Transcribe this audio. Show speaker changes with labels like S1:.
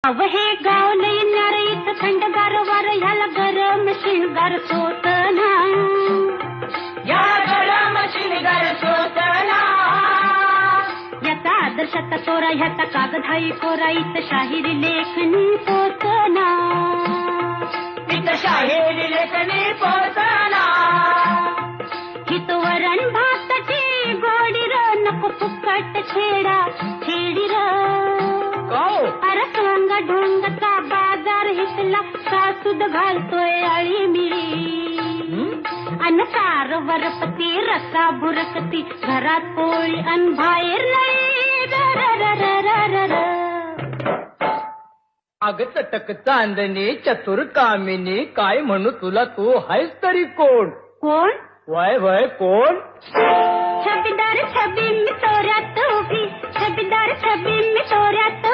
S1: अव हे गाव लई नारळीत थंडगार वार ह्याला गरम शिणगार सोसना,
S2: या गरम शिणगार सोसना.
S1: याचा आदर्शाचा तोरा ह्याचा कागदाई कोरा इत शाहिरी लेखनी पोचना,
S2: इत शाहिरी लेखनी पोचना.
S1: हित वरण भाताची गोडी र नको फुकट छेडा छेडी र. अरे सोंग ढोंगचा बाजार हितला सासूद घालतोय अळी मिळी अन कार वरपती रसा बुरकती घरात पोळी अन बाहेर नाही र र र र र र.
S2: अग चटक चांदणी चतुर कामिनी काय म्हणू तुला तू आहेस तरी कोण?
S1: कोण?
S2: वय वय कोण?
S1: छबीदार छबी मी तोऱ्यात उभी, छबीदार छबी मी तोऱ्यात